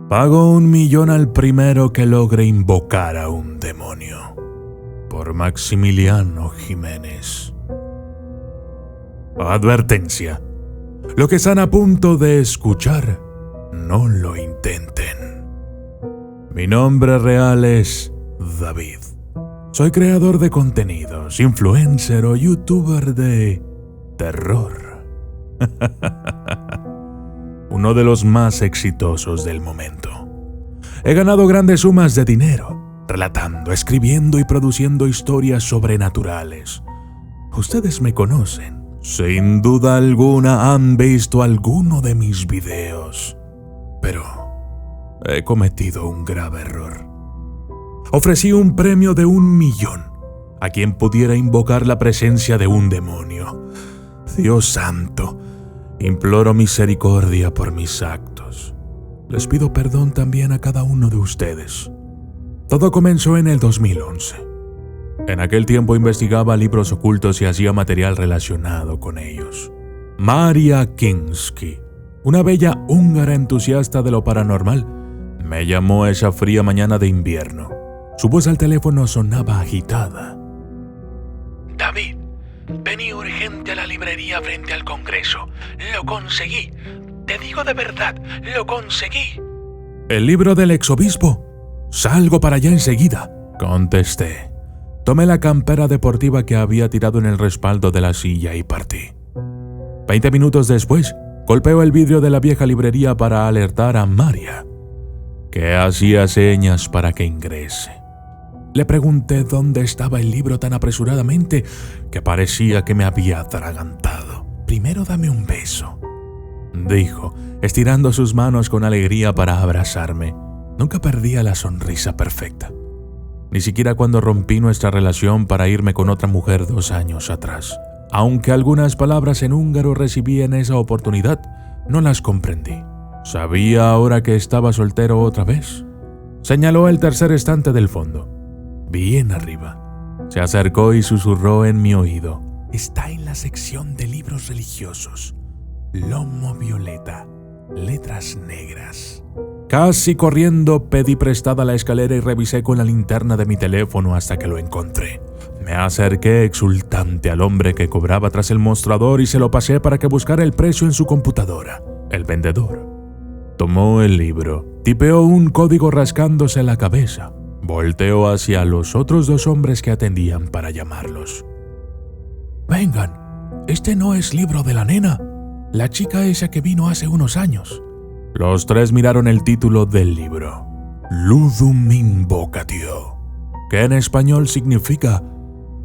Pago 1 millón al primero que logre invocar a un demonio. Por Maximiliano Jiménez. Advertencia. Lo que están a punto de escuchar, no lo intenten. Mi nombre real es David. Soy creador de contenidos, influencer o youtuber de terror. Uno de los más exitosos del momento. He ganado grandes sumas de dinero, relatando, escribiendo y produciendo historias sobrenaturales. Ustedes me conocen. Sin duda alguna han visto alguno de mis videos. Pero he cometido un grave error. Ofrecí un premio de 1 millón a quien pudiera invocar la presencia de un demonio. Dios santo, imploro misericordia por mis actos. Les pido perdón también a cada uno de ustedes. Todo comenzó en el 2011. En aquel tiempo investigaba libros ocultos y hacía material relacionado con ellos. Maria Kinski, una bella húngara entusiasta de lo paranormal, me llamó esa fría mañana de invierno. Su voz al teléfono sonaba agitada. David, vení urgente a la librería frente al Congreso. Lo conseguí. Te digo de verdad, lo conseguí. ¿El libro del exobispo? Salgo para allá enseguida, contesté. Tomé la campera deportiva que había tirado en el respaldo de la silla y partí. 20 minutos después, golpeó el vidrio de la vieja librería para alertar a Maria, que hacía señas para que ingrese. Le pregunté dónde estaba el libro tan apresuradamente que parecía que me había atragantado. Primero dame un beso, dijo, estirando sus manos con alegría para abrazarme. Nunca perdía la sonrisa perfecta. Ni siquiera cuando rompí nuestra relación para irme con otra mujer 2 años atrás. Aunque algunas palabras en húngaro recibí en esa oportunidad, no las comprendí. ¿Sabía ahora que estaba soltero otra vez? Señaló el tercer estante del fondo, bien arriba. Se acercó y susurró en mi oído. Está en la sección de libros religiosos. Lomo violeta, letras negras. Casi corriendo pedí prestada la escalera y revisé con la linterna de mi teléfono hasta que lo encontré. Me acerqué exultante al hombre que cobraba tras el mostrador y se lo pasé para que buscara el precio en su computadora. El vendedor tomó el libro, tipeó un código rascándose la cabeza. Volteó hacia los otros 2 hombres que atendían para llamarlos. Vengan, este no es libro de la nena, la chica esa que vino hace unos años. Los 3 miraron el título del libro, Ludum Invocatio, que en español significa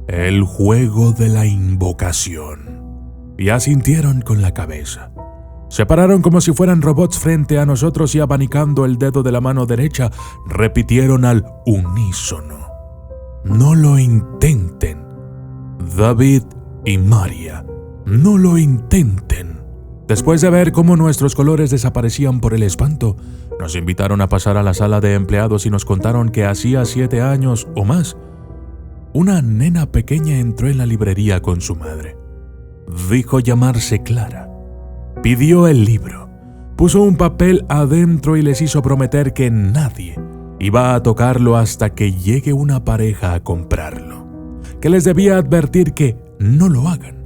el juego de la invocación, y asintieron con la cabeza. Se pararon como si fueran robots frente a nosotros y abanicando el dedo de la mano derecha, repitieron al unísono. No lo intenten. David y Maria, no lo intenten. Después de ver cómo nuestros colores desaparecían por el espanto, nos invitaron a pasar a la sala de empleados y nos contaron que hacía 7 años o más, una nena pequeña entró en la librería con su madre. Dijo llamarse Clara. Pidió el libro, puso un papel adentro y les hizo prometer que nadie iba a tocarlo hasta que llegue una pareja a comprarlo, que les debía advertir que no lo hagan,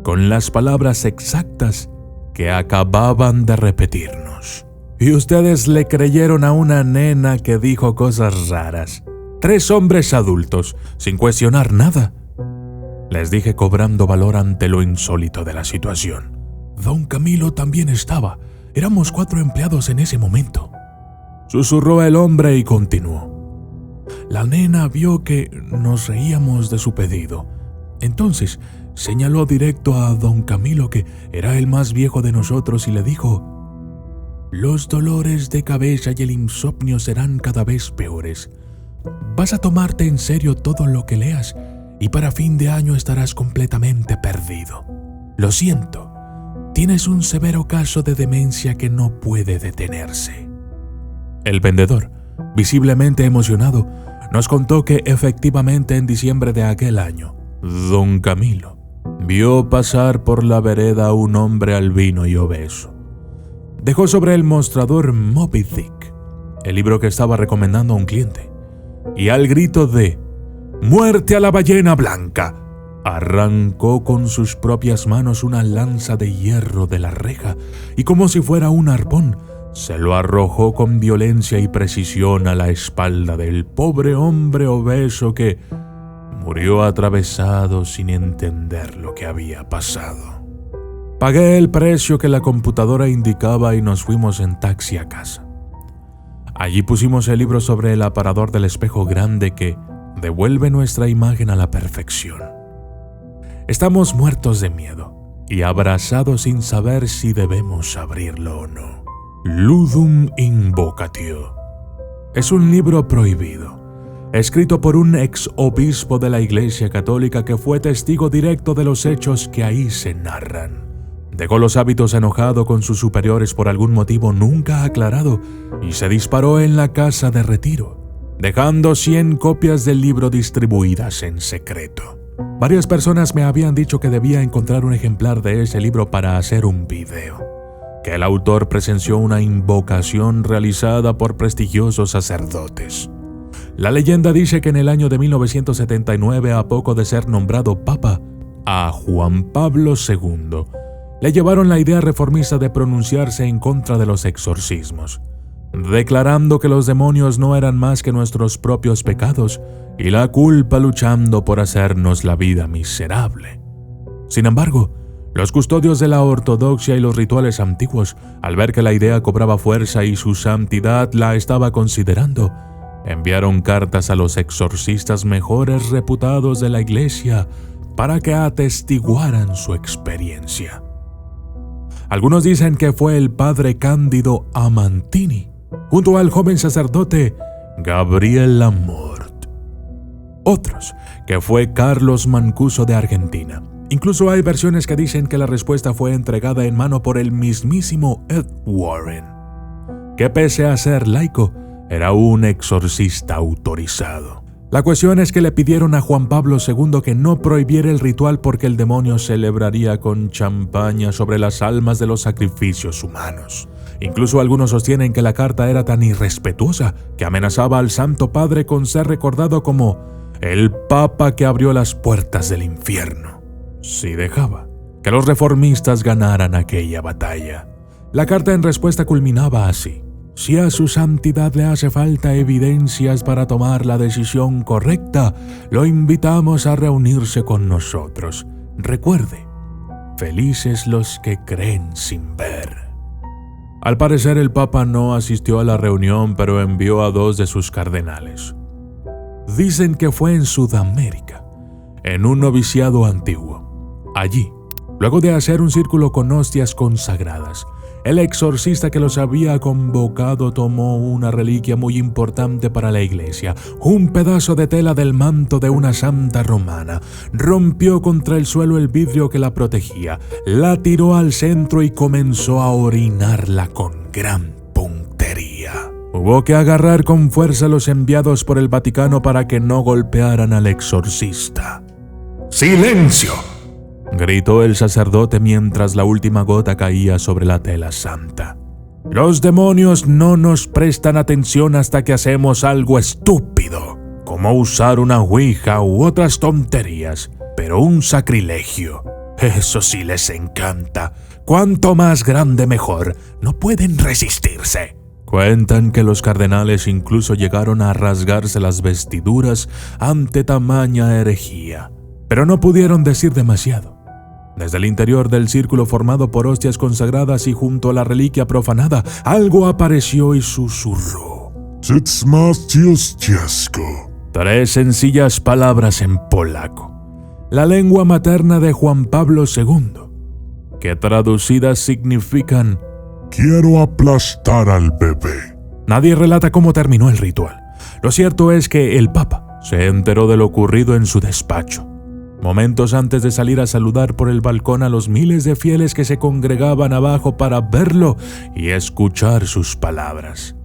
con las palabras exactas que acababan de repetirnos. Y ustedes le creyeron a una nena que dijo cosas raras. 3 hombres adultos, sin cuestionar nada. Les dije cobrando valor ante lo insólito de la situación. Don Camilo también estaba. Éramos 4 empleados en ese momento. Susurró el hombre y continuó. La nena vio que nos reíamos de su pedido. Entonces señaló directo a don Camilo, que era el más viejo de nosotros, y le dijo: los dolores de cabeza y el insomnio serán cada vez peores. Vas a tomarte en serio todo lo que leas y para fin de año estarás completamente perdido. Lo siento. Tienes un severo caso de demencia que no puede detenerse. El vendedor, visiblemente emocionado, nos contó que efectivamente en diciembre de aquel año, don Camilo vio pasar por la vereda a un hombre albino y obeso. Dejó sobre el mostrador Moby Dick, el libro que estaba recomendando a un cliente, y al grito de «¡Muerte a la ballena blanca!», arrancó con sus propias manos una lanza de hierro de la reja y, como si fuera un arpón, se lo arrojó con violencia y precisión a la espalda del pobre hombre obeso que murió atravesado sin entender lo que había pasado. Pagué el precio que la computadora indicaba y nos fuimos en taxi a casa. Allí pusimos el libro sobre el aparador del espejo grande que devuelve nuestra imagen a la perfección. Estamos muertos de miedo y abrazados sin saber si debemos abrirlo o no. Ludum Invocatio. Es un libro prohibido, escrito por un ex obispo de la Iglesia Católica que fue testigo directo de los hechos que ahí se narran. Dejó los hábitos enojado con sus superiores por algún motivo nunca aclarado y se disparó en la casa de retiro, dejando 100 copias del libro distribuidas en secreto. Varias personas me habían dicho que debía encontrar un ejemplar de ese libro para hacer un video, que el autor presenció una invocación realizada por prestigiosos sacerdotes. La leyenda dice que en el año de 1979, a poco de ser nombrado papa, a Juan Pablo II le llevaron la idea reformista de pronunciarse en contra de los exorcismos, declarando que los demonios no eran más que nuestros propios pecados y la culpa luchando por hacernos la vida miserable. Sin embargo, los custodios de la ortodoxia y los rituales antiguos, al ver que la idea cobraba fuerza y su santidad la estaba considerando, enviaron cartas a los exorcistas mejores reputados de la iglesia para que atestiguaran su experiencia. Algunos dicen que fue el padre Cándido Amantini, junto al joven sacerdote Gabriel Lamort. Otros, que fue Carlos Mancuso de Argentina. Incluso hay versiones que dicen que la respuesta fue entregada en mano por el mismísimo Ed Warren, que pese a ser laico, era un exorcista autorizado. La cuestión es que le pidieron a Juan Pablo II que no prohibiera el ritual porque el demonio celebraría con champaña sobre las almas de los sacrificios humanos. Incluso algunos sostienen que la carta era tan irrespetuosa que amenazaba al Santo Padre con ser recordado como el Papa que abrió las puertas del infierno, si dejaba que los reformistas ganaran aquella batalla. La carta en respuesta culminaba así: si a su santidad le hace falta evidencias para tomar la decisión correcta, lo invitamos a reunirse con nosotros. Recuerde, felices los que creen sin ver. Al parecer el Papa no asistió a la reunión, pero envió a 2 de sus cardenales. Dicen que fue en Sudamérica, en un noviciado antiguo. Allí, luego de hacer un círculo con hostias consagradas, el exorcista que los había convocado tomó una reliquia muy importante para la iglesia, un pedazo de tela del manto de una santa romana, rompió contra el suelo el vidrio que la protegía, la tiró al centro y comenzó a orinarla con gran puntería. Hubo que agarrar con fuerza a los enviados por el Vaticano para que no golpearan al exorcista. ¡Silencio!, gritó el sacerdote mientras la última gota caía sobre la tela santa. Los demonios no nos prestan atención hasta que hacemos algo estúpido, como usar una ouija u otras tonterías, pero un sacrilegio, eso sí les encanta. Cuanto más grande mejor, no pueden resistirse. Cuentan que los cardenales incluso llegaron a rasgarse las vestiduras ante tamaña herejía, pero no pudieron decir demasiado. Desde el interior del círculo formado por hostias consagradas y junto a la reliquia profanada, algo apareció y susurró: 3 sencillas palabras en polaco, la lengua materna de Juan Pablo II, que traducidas significan «quiero aplastar al bebé». Nadie relata cómo terminó el ritual. Lo cierto es que el Papa se enteró de lo ocurrido en su despacho, momentos antes de salir a saludar por el balcón a los miles de fieles que se congregaban abajo para verlo y escuchar sus palabras.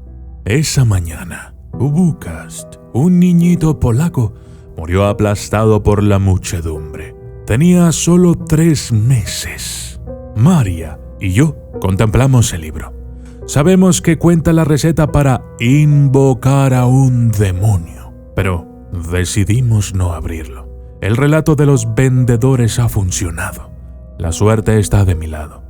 Esa mañana, Łukasz, un niñito polaco, murió aplastado por la muchedumbre. Tenía solo 3 meses. María y yo contemplamos el libro. Sabemos que cuenta la receta para invocar a un demonio, pero decidimos no abrirlo. El relato de los vendedores ha funcionado. La suerte está de mi lado.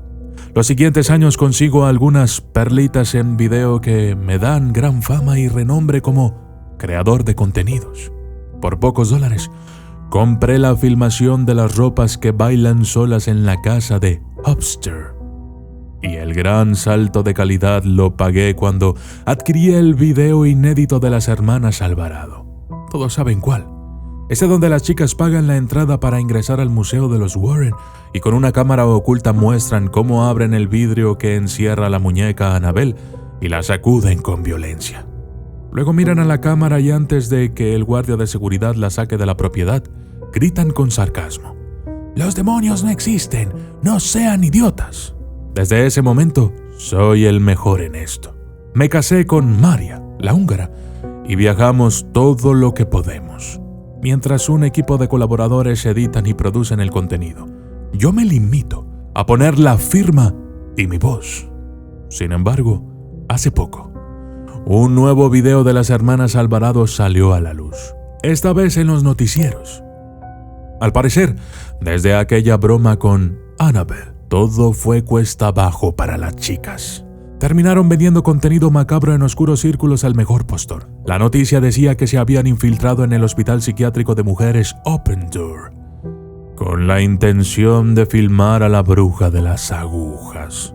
Los siguientes años consigo algunas perlitas en video que me dan gran fama y renombre como creador de contenidos. Por pocos dólares, compré la filmación de las ropas que bailan solas en la casa de Hopster. Y el gran salto de calidad lo pagué cuando adquirí el video inédito de las hermanas Alvarado. Todos saben cuál. Ese donde las chicas pagan la entrada para ingresar al museo de los Warren y con una cámara oculta muestran cómo abren el vidrio que encierra la muñeca Annabelle y la sacuden con violencia. Luego miran a la cámara y antes de que el guardia de seguridad la saque de la propiedad, gritan con sarcasmo: «¡Los demonios no existen! ¡No sean idiotas!». Desde ese momento, soy el mejor en esto. Me casé con Maria, la húngara, y viajamos todo lo que podemos. Mientras un equipo de colaboradores editan y producen el contenido, yo me limito a poner la firma y mi voz. Sin embargo, hace poco, un nuevo video de las hermanas Alvarado salió a la luz, esta vez en los noticieros. Al parecer, desde aquella broma con Annabelle, todo fue cuesta abajo para las chicas. Terminaron vendiendo contenido macabro en oscuros círculos al mejor postor. La noticia decía que se habían infiltrado en el hospital psiquiátrico de mujeres Open Door, con la intención de filmar a la bruja de las agujas.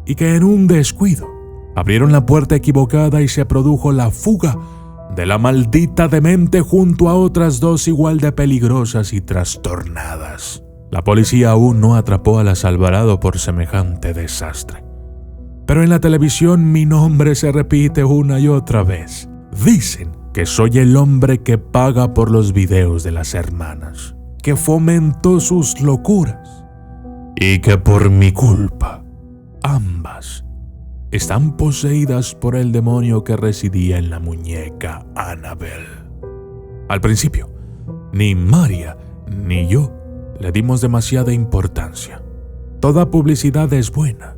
Y que en un descuido, abrieron la puerta equivocada y se produjo la fuga de la maldita demente junto a otras dos igual de peligrosas y trastornadas. La policía aún no atrapó a las Alvarado por semejante desastre. Pero en la televisión mi nombre se repite una y otra vez. Dicen que soy el hombre que paga por los videos de las hermanas, que fomentó sus locuras y que por mi culpa, ambas están poseídas por el demonio que residía en la muñeca Annabelle. Al principio, ni Maria ni yo le dimos demasiada importancia. Toda publicidad es buena,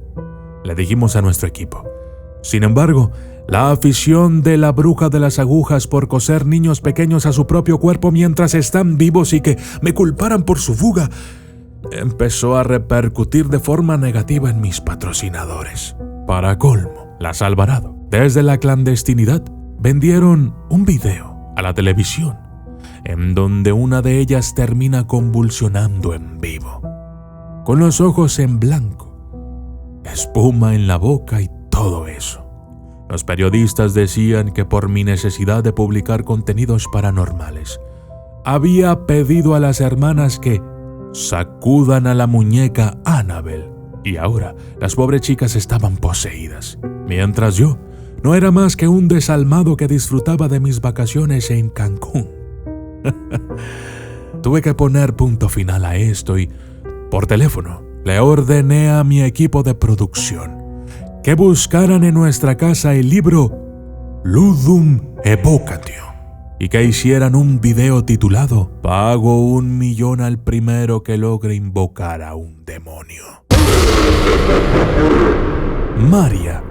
le dijimos a nuestro equipo. Sin embargo, la afición de la bruja de las agujas por coser niños pequeños a su propio cuerpo mientras están vivos y que me culparan por su fuga empezó a repercutir de forma negativa en mis patrocinadores. Para colmo, las Alvarado, desde la clandestinidad, vendieron un video a la televisión en donde una de ellas termina convulsionando en vivo, con los ojos en blanco, espuma en la boca y todo eso. Los periodistas decían que por mi necesidad de publicar contenidos paranormales, había pedido a las hermanas que sacudan a la muñeca Annabelle, y ahora las pobres chicas estaban poseídas, mientras yo no era más que un desalmado que disfrutaba de mis vacaciones en Cancún. Tuve que poner punto final a esto y, por teléfono, le ordené a mi equipo de producción que buscaran en nuestra casa el libro Ludum Evocatio y que hicieran un video titulado «Pago 1 millón al primero que logre invocar a un demonio». Maria,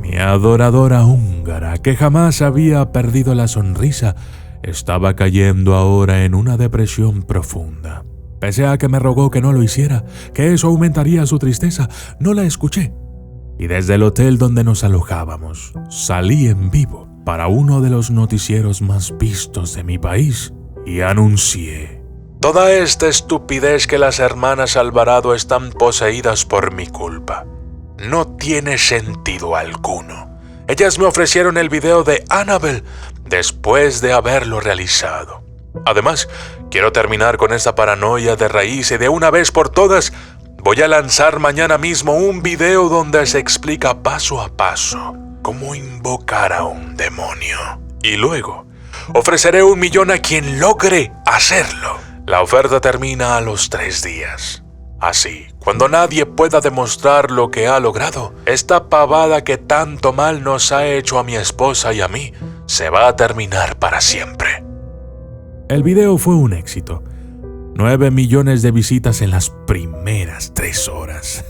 mi adoradora húngara que jamás había perdido la sonrisa, estaba cayendo ahora en una depresión profunda. Pese a que me rogó que no lo hiciera, que eso aumentaría su tristeza, no la escuché. Y desde el hotel donde nos alojábamos, salí en vivo para uno de los noticieros más vistos de mi país y anuncié: «Toda esta estupidez que las hermanas Alvarado están poseídas por mi culpa no tiene sentido alguno. Ellas me ofrecieron el video de Annabelle después de haberlo realizado. Además, quiero terminar con esta paranoia de raíz y de una vez por todas voy a lanzar mañana mismo un video donde se explica paso a paso cómo invocar a un demonio. Y luego ofreceré 1 millón a quien logre hacerlo. La oferta termina a los 3 días. Así, cuando nadie pueda demostrar lo que ha logrado, esta pavada que tanto mal nos ha hecho a mi esposa y a mí se va a terminar para siempre». El video fue un éxito. 9 millones de visitas en las primeras 3 horas.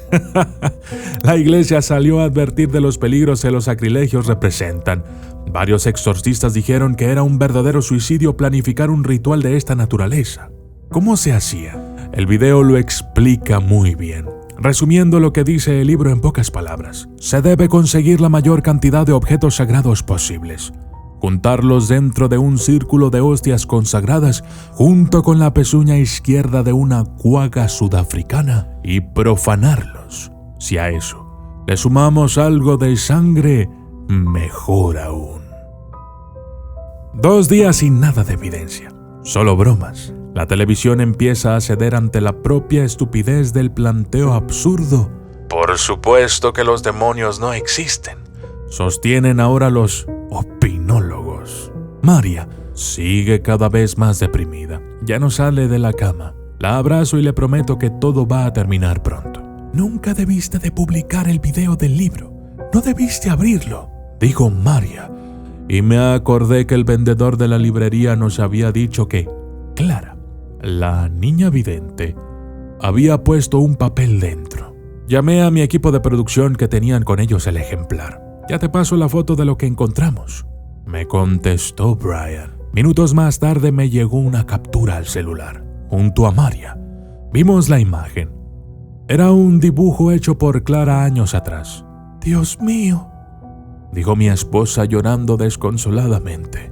La iglesia salió a advertir de los peligros que los sacrilegios representan. Varios exorcistas dijeron que era un verdadero suicidio planificar un ritual de esta naturaleza. ¿Cómo se hacía? El video lo explica muy bien. Resumiendo lo que dice el libro en pocas palabras, se debe conseguir la mayor cantidad de objetos sagrados posibles, juntarlos dentro de un círculo de hostias consagradas junto con la pezuña izquierda de una cuaga sudafricana y profanarlos. Si a eso le sumamos algo de sangre, mejor aún. 2 días sin nada de evidencia, solo bromas. La televisión empieza a ceder ante la propia estupidez del planteo absurdo. Por supuesto que los demonios no existen, sostienen ahora los opinólogos. María sigue cada vez más deprimida. Ya no sale de la cama. La abrazo y le prometo que todo va a terminar pronto. Nunca debiste de publicar el video del libro. No debiste abrirlo, dijo María. Y me acordé que el vendedor de la librería nos había dicho que Clara, la niña vidente, había puesto un papel dentro. Llamé a mi equipo de producción que tenían con ellos el ejemplar. Ya te paso la foto de lo que encontramos, me contestó Brian. Minutos más tarde me llegó una captura al celular. Junto a María, vimos la imagen. Era un dibujo hecho por Clara años atrás. Dios mío, dijo mi esposa llorando desconsoladamente.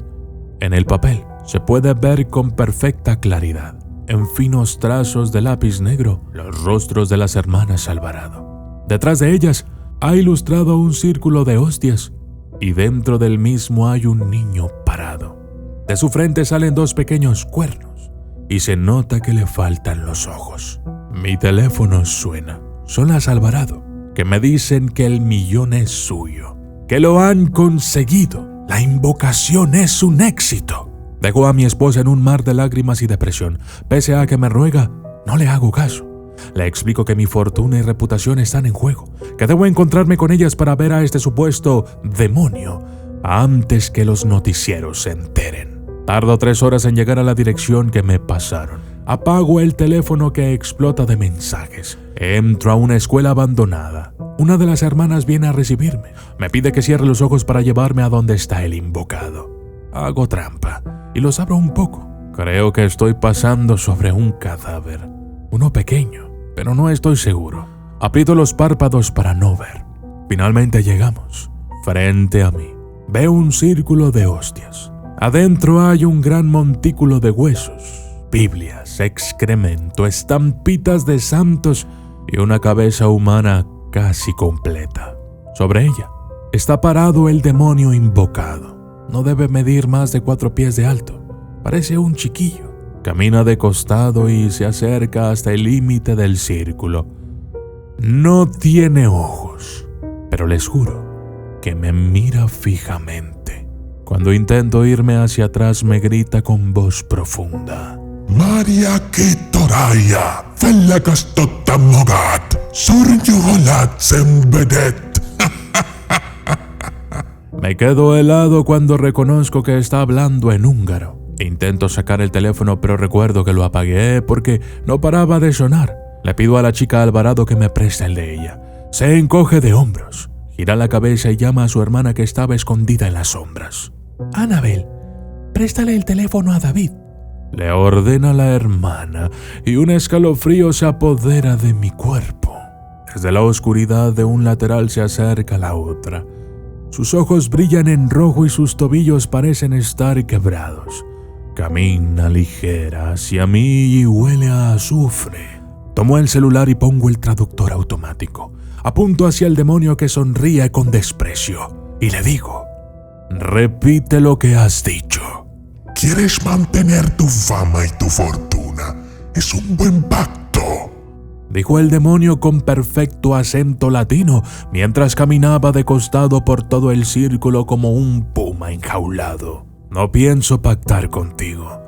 En el papel se puede ver con perfecta claridad, en finos trazos de lápiz negro, los rostros de las hermanas Alvarado. Detrás de ellas ha ilustrado un círculo de hostias y dentro del mismo hay un niño parado. De su frente salen 2 pequeños cuernos y se nota que le faltan los ojos. Mi teléfono suena. Son las Alvarado, que me dicen que el millón es suyo, que lo han conseguido. La invocación es un éxito. Dejó a mi esposa en un mar de lágrimas y depresión. Pese a que me ruega, no le hago caso. Le explico que mi fortuna y reputación están en juego, que debo encontrarme con ellas para ver a este supuesto demonio antes que los noticieros se enteren. Tardo 3 horas en llegar a la dirección que me pasaron. Apago el teléfono que explota de mensajes. Entro a una escuela abandonada. Una de las hermanas viene a recibirme. Me pide que cierre los ojos para llevarme a donde está el invocado. Hago trampa y los abro un poco. Creo que estoy pasando sobre un cadáver. Uno pequeño, pero no estoy seguro. Aprieto los párpados para no ver. Finalmente llegamos. Frente a mí, veo un círculo de hostias. Adentro hay un gran montículo de huesos, Biblias, excremento, estampitas de santos y una cabeza humana casi completa. Sobre ella está parado el demonio invocado. No debe medir más de 4 pies de alto. Parece un chiquillo. Camina de costado y se acerca hasta el límite del círculo. No tiene ojos, pero les juro que me mira fijamente. Cuando intento irme hacia atrás me grita con voz profunda: Maria Ketoraya, Felakastotamogat, Surjuholat Sembedet. Me quedo helado cuando reconozco que está hablando en húngaro. Intento sacar el teléfono, pero recuerdo que lo apagué porque no paraba de sonar. Le pido a la chica Alvarado que me preste el de ella. Se encoge de hombros, gira la cabeza y llama a su hermana que estaba escondida en las sombras. Annabel, préstale el teléfono a David, le ordena la hermana, y un escalofrío se apodera de mi cuerpo. Desde la oscuridad de un lateral se acerca la otra. Sus ojos brillan en rojo y sus tobillos parecen estar quebrados. Camina ligera hacia mí y huele a azufre. Tomo el celular y pongo el traductor automático. Apunto hacia el demonio que sonríe con desprecio y le digo: repite lo que has dicho. ¿Quieres mantener tu fama y tu fortuna? Es un buen pacto, dijo el demonio con perfecto acento latino, mientras caminaba de costado por todo el círculo como un puma enjaulado. No pienso pactar contigo.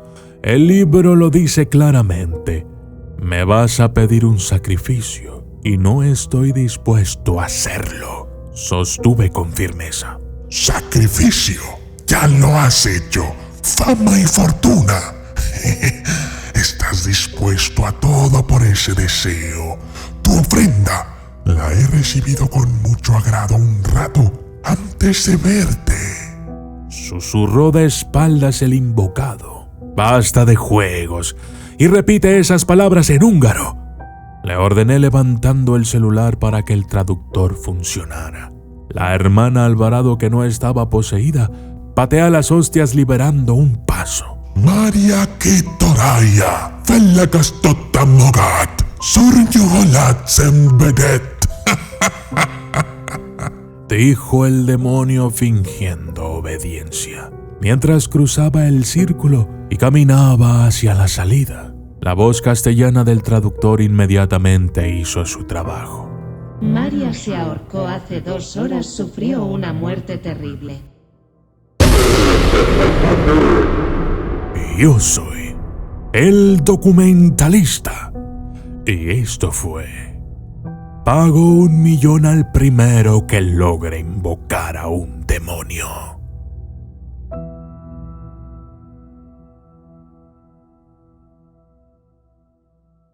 El libro lo dice claramente. Me vas a pedir un sacrificio y no estoy dispuesto a hacerlo, sostuve con firmeza. ¿Sacrificio? Ya lo has hecho. Fama y fortuna. estás dispuesto a todo por ese deseo. Tu ofrenda la he recibido con mucho agrado un rato antes de verte. Susurró de espaldas el invocado. Basta de juegos y repite esas palabras en húngaro. Le ordené levantando el celular para que el traductor funcionara. La hermana Alvarado, que no estaba poseída, patea las hostias liberando un paso. Maria Kitoraya, Felagastotamogat, Suryolat Zembedet. Dijo el demonio fingiendo obediencia, mientras cruzaba el círculo y caminaba hacia la salida. La voz castellana del traductor inmediatamente hizo su trabajo. María se ahorcó hace 2 horas, sufrió una muerte terrible. Yo soy el documentalista. Y esto fue... Pago $1 millón al primero que logre invocar a un demonio.